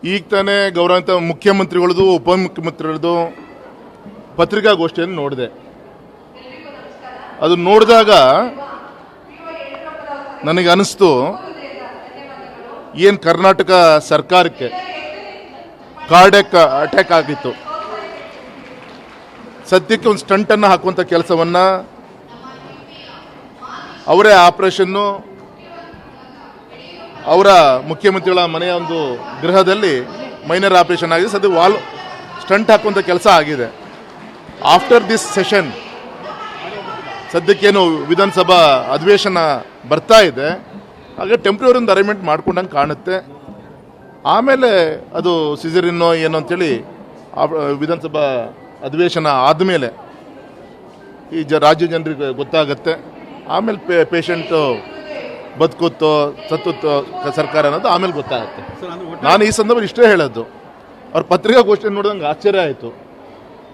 ಈಗ ತಾನೇ ಗೌರವಾನ್ವಿತ ಮುಖ್ಯಮಂತ್ರಿಗಳದು ಉಪಮುಖ್ಯಮಂತ್ರಿಗಳದು ಪತ್ರಿಕಾಗೋಷ್ಠಿಯನ್ನು ನೋಡಿದೆ. ಅದು ನೋಡಿದಾಗ ನನಗೆ ಅನಿಸ್ತು, ಏನು ಕರ್ನಾಟಕ ಸರ್ಕಾರಕ್ಕೆ ಕಾರ್ಡಿಯಾಕ್ ಅಟ್ಯಾಕ್ ಆಗಿತ್ತು. ಸದ್ಯಕ್ಕೆ ಒಂದು ಸ್ಟಂಟನ್ನು ಹಾಕುವಂಥ ಕೆಲಸವನ್ನು ಅವರೇ ಆಪರೇಷನ್ನು ಅವರ ಮುಖ್ಯಮಂತ್ರಿಗಳ ಮನೆಯ ಒಂದು ಗೃಹದಲ್ಲಿ ಮೈನರ್ ಆಪರೇಷನ್ ಆಗಿದೆ. ಸದ್ಯ ವಾಲ್ ಸ್ಟಂಟ್ ಹಾಕುವಂಥ ಕೆಲಸ ಆಗಿದೆ. ಆಫ್ಟರ್ ದಿಸ್ ಸೆಷನ್ ಸದ್ಯಕ್ಕೇನು ವಿಧಾನಸಭಾ ಅಧಿವೇಶನ ಬರ್ತಾ ಇದೆ, ಹಾಗೆ ಟೆಂಪ್ರರಿ ಒಂದು ಅರೇಂಜ್ಮೆಂಟ್ ಮಾಡ್ಕೊಂಡಂಗೆ ಕಾಣುತ್ತೆ. ಆಮೇಲೆ ಅದು ಸಿಸರಿನ್ನೋ ಏನೋ ಅಂತೇಳಿ ವಿಧಾನಸಭಾ ಅಧಿವೇಶನ ಆದಮೇಲೆ ಈ ರಾಜ್ಯ ಜನರಿಗೆ ಗೊತ್ತಾಗತ್ತೆ. ಆಮೇಲೆ ಪೇಷಂಟು ಬದುಕುತ್ತೋ ಸತ್ತುತ್ತೋ ಸರ್ಕಾರ ಅನ್ನೋದು ಆಮೇಲೆ ಗೊತ್ತಾಗುತ್ತೆ. ನಾನು ಈ ಸಂದರ್ಭದಲ್ಲಿ ಇಷ್ಟೇ ಹೇಳೋದು, ಅವ್ರ ಪತ್ರಿಕಾಗೋಷ್ಠಿ ನೋಡಿದಂಗೆ ಆಶ್ಚರ್ಯ ಆಯಿತು.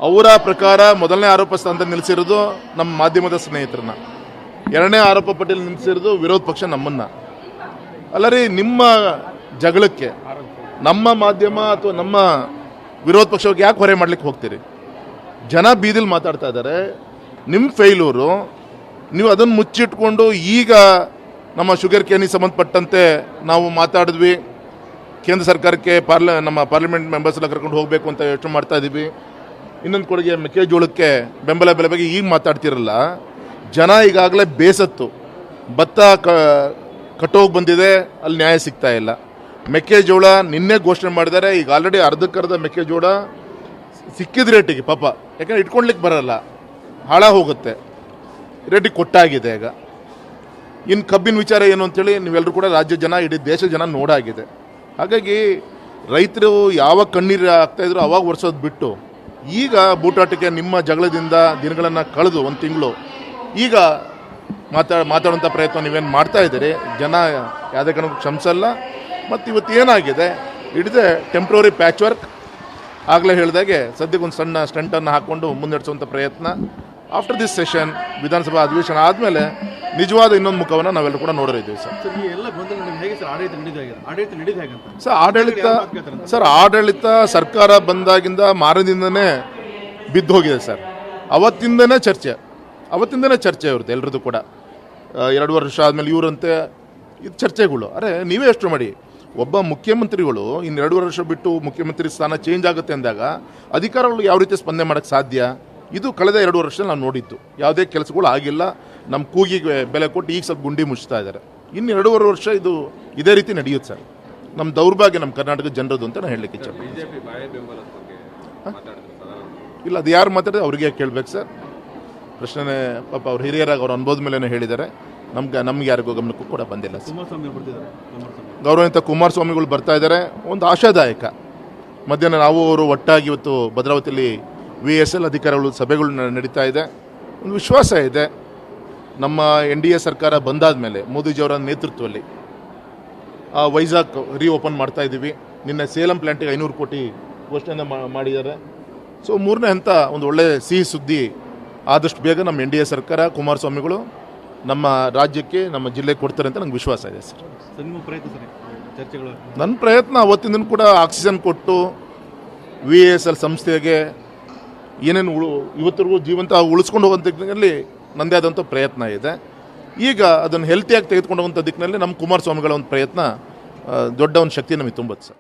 ಅವರ ಪ್ರಕಾರ ಮೊದಲನೇ ಆರೋಪ ಸ್ಥಾನದಲ್ಲಿ ನಿಲ್ಲಿಸಿರೋದು ನಮ್ಮ ಮಾಧ್ಯಮದ ಸ್ನೇಹಿತರನ್ನ, ಎರಡನೇ ಆರೋಪ ಪಟ್ಟಿಯಲ್ಲಿ ನಿಲ್ಲಿಸಿರೋದು ವಿರೋಧ ಪಕ್ಷ ನಮ್ಮನ್ನ. ಅಲ್ಲರಿ, ನಿಮ್ಮ ಜಗಳಕ್ಕೆ ನಮ್ಮ ಮಾಧ್ಯಮ ಅಥವಾ ನಮ್ಮ ವಿರೋಧ ಪಕ್ಷಕ್ಕೆ ಯಾಕೆ ಹೊರೆ ಮಾಡ್ಲಿಕ್ಕೆ ಹೋಗ್ತೀರಿ? ಜನ ಬೀದಿಲಿ ಮಾತಾಡ್ತಾ ಇದ್ದಾರೆ. ನಿಮ್ಮ ಫೇಲ್ಯೂರು, ನೀವು ಅದನ್ನು ಮುಚ್ಚಿಟ್ಕೊಂಡು ಈಗ ನಮ್ಮ ಶುಗರ್ ಕೇನಿಗೆ ಸಂಬಂಧಪಟ್ಟಂತೆ ನಾವು ಮಾತಾಡಿದ್ವಿ, ಕೇಂದ್ರ ಸರ್ಕಾರಕ್ಕೆ ನಮ್ಮ ಪಾರ್ಲಿಮೆಂಟ್ ಮೆಂಬರ್ಸ್ ಎಲ್ಲ ಕರ್ಕೊಂಡು ಹೋಗಬೇಕು ಅಂತ ಯೋಚನೆ ಮಾಡ್ತಾ ಇದ್ದೀವಿ. ಇನ್ನೊಂದು ಕೊಡುಗೆ ಮೆಕ್ಕೆಜೋಳಕ್ಕೆ ಬೆಂಬಲ ಬೆಲೆ ಬಗ್ಗೆ ಈಗ ಮಾತಾಡ್ತಿರಲ್ಲ. ಜನ ಈಗಾಗಲೇ ಬೇಸತ್ತು, ಭತ್ತ ಕಟ್ಟೋಗಿ ಬಂದಿದೆ, ಅಲ್ಲಿ ನ್ಯಾಯ ಸಿಗ್ತಾ ಇಲ್ಲ. ಮೆಕ್ಕೆಜೋಳ ನಿನ್ನೆ ಘೋಷಣೆ ಮಾಡಿದ್ದಾರೆ. ಈಗ ಆಲ್ರೆಡಿ ಅರ್ಧಕ್ಕರ್ಧ ಮೆಕ್ಕೆಜೋಳ ಸಿಕ್ಕಿದ ರೇಟಿಗೆ ಪಾಪ, ಯಾಕಂದ್ರೆ ಇಟ್ಕೊಳ್ಲಿಕ್ಕೆ ಬರಲ್ಲ, ಹಾಳ ಹೋಗುತ್ತೆ, ರೇಟಿಗೆ ಕೊಟ್ಟಾಗಿದೆ. ಈಗ ಇನ್ನು ಕಬ್ಬಿನ ವಿಚಾರ ಏನು ಅಂತೇಳಿ ನೀವೆಲ್ಲರೂ ಕೂಡ ರಾಜ್ಯ ಜನ, ಇಡೀ ದೇಶ ಜನ ನೋಡಾಗಿದೆ. ಹಾಗಾಗಿ ರೈತರು ಯಾವಾಗ ಕಣ್ಣೀರು ಆಗ್ತಾಯಿದ್ರು ಅವಾಗ ಒರೆಸೋದು ಬಿಟ್ಟು ಈಗ ಬೂಟಾಟಕ್ಕೆ ನಿಮ್ಮ ಜಗಳದಿಂದ ದಿನಗಳನ್ನು ಕಳೆದು ಒಂದು ತಿಂಗಳು ಈಗ ಮಾತಾಡುವಂಥ ಪ್ರಯತ್ನ ನೀವೇನು ಮಾಡ್ತಾ ಇದ್ದೀರಿ, ಜನ ಯಾವುದೇ ಕಾರಣಕ್ಕೂ ಕ್ಷಮಿಸಲ್ಲ. ಮತ್ತು ಇವತ್ತು ಏನಾಗಿದೆ, ಹಿಡಿದೆ ಟೆಂಪ್ರರಿ ಪ್ಯಾಚ್ ವರ್ಕ್. ಆಗಲೇ ಹೇಳಿದಾಗೆ ಸದ್ಯಕ್ಕೆ ಒಂದು ಸಣ್ಣ ಸ್ಟಂಟನ್ನು ಹಾಕ್ಕೊಂಡು ಮುನ್ನಡೆಸುವಂಥ ಪ್ರಯತ್ನ. ಆಫ್ಟರ್ ದಿಸ್ ಸೆಷನ್ ವಿಧಾನಸಭಾ ಅಧಿವೇಶನ ಆದಮೇಲೆ ನಿಜವಾದ ಇನ್ನೊಂದು ಮುಖವನ್ನು ನಾವೆಲ್ಲರೂ ಕೂಡ ನೋಡಿದ್ದೀವಿ ಸರ್. ಆಡಳಿತ ಸರ್ಕಾರ ಬಂದಾಗಿಂದ ಮಾರದಿಂದನೇ ಬಿದ್ದು ಹೋಗಿದೆ ಸರ್. ಅವತ್ತಿಂದನೇ ಚರ್ಚೆ ಇರುತ್ತೆ ಎಲ್ಲರದ್ದು ಕೂಡ. 2 ವರ್ಷ ಆದಮೇಲೆ ಇವರಂತೆ ಇದು ಚರ್ಚೆಗಳು. ಅರೆ, ನೀವೇ ಎಷ್ಟು ಮಾಡಿ, ಒಬ್ಬ ಮುಖ್ಯಮಂತ್ರಿಗಳು ಇನ್ನು 2 ವರ್ಷ ಬಿಟ್ಟು ಮುಖ್ಯಮಂತ್ರಿ ಸ್ಥಾನ ಚೇಂಜ್ ಆಗುತ್ತೆ ಅಂದಾಗ ಅಧಿಕಾರಿಗಳು ಯಾವ ರೀತಿ ಸ್ಪಂದನೆ ಮಾಡೋಕ್ಕೆ ಸಾಧ್ಯ? ಇದು ಕಳೆದ 2 ವರ್ಷದಲ್ಲಿ ನಾವು ನೋಡಿದ್ದು. ಯಾವುದೇ ಕೆಲಸಗಳು ಆಗಿಲ್ಲ, ನಮ್ಮ ಕೂಗಿಗೆ ಬೆಲೆ ಕೊಟ್ಟು ಈಗ ಸ್ವಲ್ಪ ಗುಂಡಿ ಮುಚ್ತಾ ಇದ್ದಾರೆ. ಇನ್ನು 2.5 ವರ್ಷ ಇದು ಇದೇ ರೀತಿ ನಡೆಯುತ್ತೆ ಸರ್. ನಮ್ಮ ದೌರ್ಭಾಗ್ಯ ನಮ್ಮ ಕರ್ನಾಟಕ ಜನರದು ಅಂತ ನಾನು ಹೇಳಲಿಕ್ಕೆ ಇಚ್ಛೆ. ಇಲ್ಲ, ಅದು ಯಾರು ಮಾತಾಡಿದ್ರೆ ಅವ್ರಿಗೆ ಕೇಳಬೇಕು ಸರ್. ಪ್ರಶ್ನೆ ಪಾಪ ಅವ್ರು ಹಿರಿಯರಾಗಿ ಅವ್ರ ಅನುಭವದ ಮೇಲೆ ಹೇಳಿದ್ದಾರೆ. ನಮ್ಗೆ ಯಾರಿಗೂ ಗಮನಕ್ಕೂ ಕೂಡ ಬಂದಿಲ್ಲ. ಗೌರವಾನ್ವಿತ ಕುಮಾರಸ್ವಾಮಿಗಳು ಬರ್ತಾ ಇದ್ದಾರೆ, ಒಂದು ಆಶಾದಾಯಕ. ಮಧ್ಯಾಹ್ನ ನಾವು ಅವರು ಒಟ್ಟಾಗಿ ಇವತ್ತು ಭದ್ರಾವತಿಯಲ್ಲಿ VSL ಅಧಿಕಾರಿಗಳು ಸಭೆಗಳು ನಡೀತಾ ಇದೆ. ಒಂದು ವಿಶ್ವಾಸ ಇದೆ, ನಮ್ಮ NDA ಸರ್ಕಾರ ಬಂದಾದ ಮೇಲೆ ಮೋದಿಜಿಯವರ ನೇತೃತ್ವದಲ್ಲಿ ವೈಜಾಗ್ ಓಪನ್ ಮಾಡ್ತಾ ಇದ್ದೀವಿ. ನಿನ್ನೆ ಸೇಲಂ ಪ್ಲಾಂಟಿಗೆ 500 ಕೋಟಿ ಘೋಷಣೆಯನ್ನು ಮಾಡಿದ್ದಾರೆ. ಸೊ 3ನೇ ಹಂತ ಒಂದು ಒಳ್ಳೆ ಸಿಹಿ ಸುದ್ದಿ. ಆದಷ್ಟು ಬೇಗ ನಮ್ಮ NDA ಸರ್ಕಾರ ಕುಮಾರಸ್ವಾಮಿಗಳು ನಮ್ಮ ರಾಜ್ಯಕ್ಕೆ, ನಮ್ಮ ಜಿಲ್ಲೆಗೆ ಕೊಡ್ತಾರೆ ಅಂತ ನಂಗೆ ವಿಶ್ವಾಸ ಇದೆ ಸರ್. ನನ್ನ ಪ್ರಯತ್ನ ಅವತ್ತಿಂದ ಕೂಡ ಆಕ್ಸಿಜನ್ ಕೊಟ್ಟು VSL ಸಂಸ್ಥೆಗೆ ಏನೇನು ಇವತ್ತಿಗೂ ಜೀವಂತ ಉಳಿಸ್ಕೊಂಡು ಹೋಗುವಂಥ ದಿಕ್ಕಿನಲ್ಲಿ ನನ್ನದೇ ಆದಂಥ ಪ್ರಯತ್ನ ಇದೆ. ಈಗ ಅದನ್ನು ಹೆಲ್ತಿಯಾಗಿ ತೆಗೆದುಕೊಂಡು ಹೋಗುವಂಥ ದಿಕ್ಕಿನಲ್ಲಿ ನಮ್ಮ ಕುಮಾರಸ್ವಾಮಿಗಳ ಒಂದು ಪ್ರಯತ್ನ ದೊಡ್ಡ ಒಂದು ಶಕ್ತಿ ನಮಗೆ ತುಂಬುತ್ತೆ ಸರ್.